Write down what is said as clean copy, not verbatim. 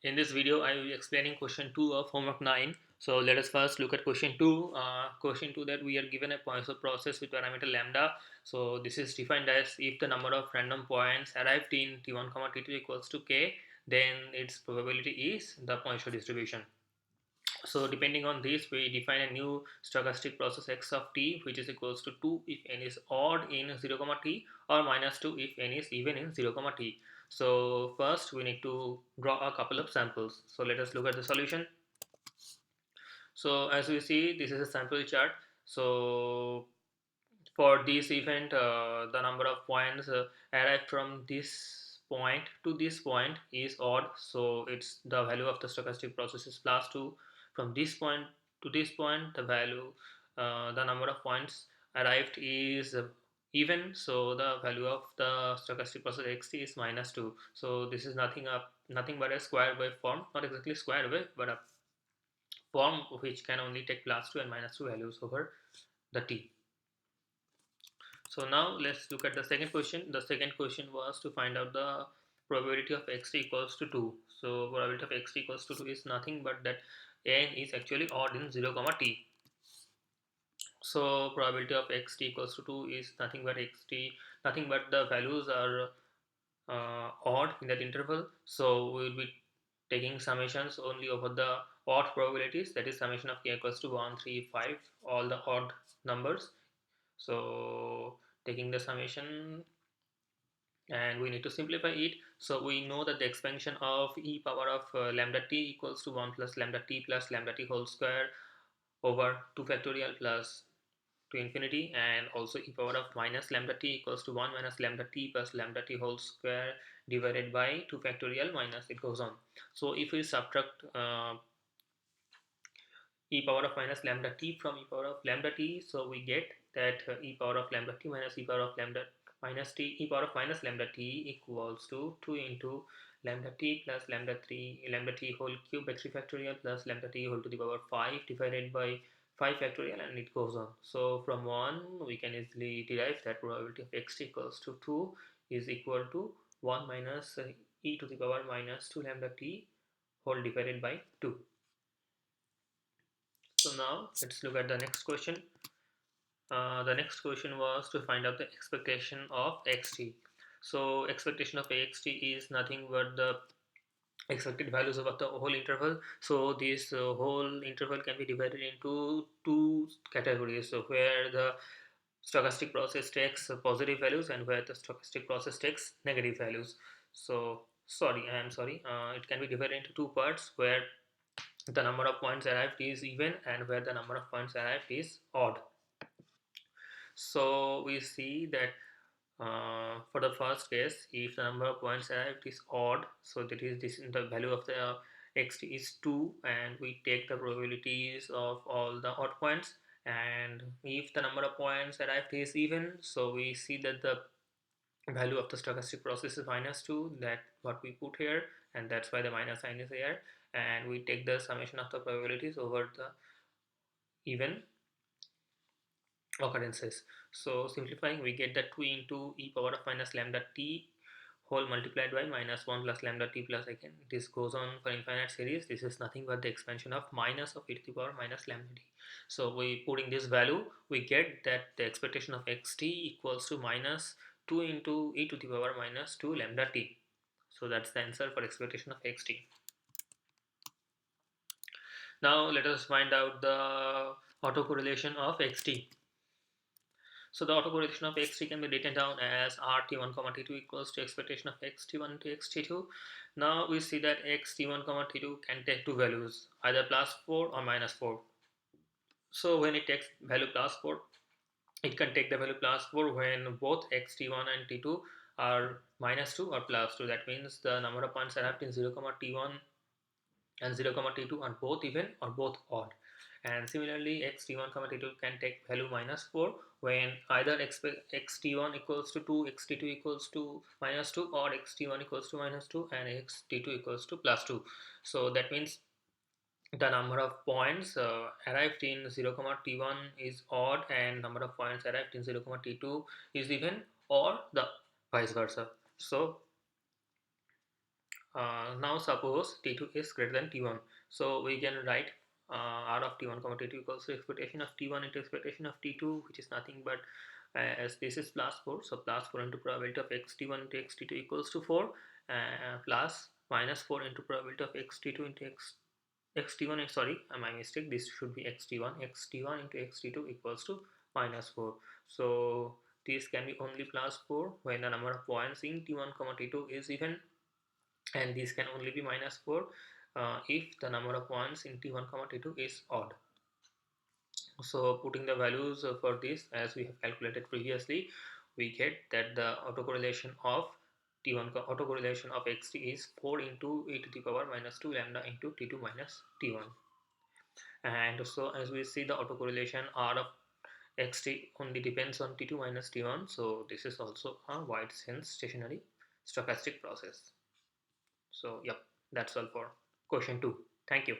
In this video, I will be explaining question 2 of homework 9. So let us first look at question 2. Question 2 that we are given a Poisson process with parameter lambda. So this is defined as if the number of random points arrived in t1, t2 equals to k, then its probability is the Poisson distribution. So depending on this, we define a new stochastic process x of t, which is equals to 2 if n is odd in 0 comma t, or minus 2 if n is even in 0 comma t. So first we need to draw a couple of samples. So let us look at the solution. So as we see, this is a sample chart. So for this event, the number of points arrived from this point to this point is odd, so it's the value of the stochastic process is plus 2. From this point to this point, the number of points arrived is even, so the value of the stochastic process xt is minus 2. So this is nothing but a square wave form, not exactly square wave, but a form which can only take plus 2 and minus 2 values over the t. So now let's look at the second question. The second question was to find out the probability of xt equals to 2. So probability of xt equals to 2 is nothing but that n is actually odd in 0 comma t. So probability of xt equals to 2 is nothing but the values are odd in that interval. So we will be taking summations only over the odd probabilities, that is summation of k equals to 1, 3, 5, all the odd numbers. So taking the summation, and we need to simplify it. So we know that the expansion of e power of lambda t equals to 1 plus lambda t whole square over 2 factorial plus to infinity, and also e power of minus lambda t equals to 1 minus lambda t plus lambda t whole square divided by 2 factorial minus it goes on. So if we subtract e power of minus lambda t from e power of lambda t, so we get that e power of lambda t minus e power of lambda minus t, e power of minus lambda t equals to 2 into lambda t plus lambda t whole cube by 3 factorial plus lambda t whole to the power 5 divided by 5 factorial, and it goes on. So from 1 we can easily derive that probability of x equals to 2 is equal to 1 minus e to the power minus 2 lambda t whole divided by 2. So now let's look at the next question. The next question was to find out the expectation of xt. So expectation of xt is nothing but the expected values of the whole interval. So this whole interval can be divided into two categories. So where the stochastic process takes positive values and where the stochastic process takes negative values. So I am sorry, it can be divided into two parts, where the number of points arrived is even and where the number of points arrived is odd. So we see that for the first case, if the number of points arrived is odd, so that is this the value of the xt is 2, and we take the probabilities of all the odd points. And if the number of points arrived is even, so we see that the value of the stochastic process is minus 2, that what we put here, and that's why the minus sign is here. And we take the summation of the probabilities over the even occurrences. So simplifying, we get that 2 into e power of minus lambda t whole multiplied by minus 1 plus lambda t plus, again this goes on for infinite series. This is nothing but the expansion of minus of e to the power minus lambda t. So we putting this value, we get that the expectation of xt equals to minus 2 into e to the power minus 2 lambda t. So that's the answer for expectation of xt. Now let us find out the autocorrelation of xt. So the autocorrelation of xt can be written down as rt1, t2 equals to expectation of xt1 to xt2. Now we see that xt1, t2 can take two values, either plus 4 or minus 4. So when it takes value plus 4, it can take the value plus 4 when both xt1 and t2 are minus 2 or plus 2. That means the number of points arrived in 0, t1 and 0, t2 are both even or both odd. And similarly, xt1, t2 can take value minus 4 when either xt1 equals to 2, xt2 equals to minus 2, or xt1 equals to minus 2 and xt2 equals to plus 2. So that means the number of points arrived in 0, t1 is odd and number of points arrived in 0, t2 is even, or the vice versa. So Now suppose T2 is greater than T1. So we can write R of T1 comma T2 equals to expectation of T1 into expectation of T2, which is nothing but as this is plus 4, so plus 4 into probability of xt1 into xt2 equals to 4, plus minus 4 into probability of xt2 into xt1, sorry, my mistake, this should be xt1 into xt2 equals to minus 4. So this can be only plus 4 when the number of points in t1 comma t2 is even, and this can only be minus 4 if the number of points in t1 comma t2 is odd. So putting the values for this as we have calculated previously, we get that the autocorrelation of t1 autocorrelation of xt is 4 into e to the power minus 2 lambda into t2 minus t1. And so as we see, the autocorrelation r of xt only depends on t2 minus t1, so this is also a wide sense stationary stochastic process. So yep, that's all for question 2. Thank you.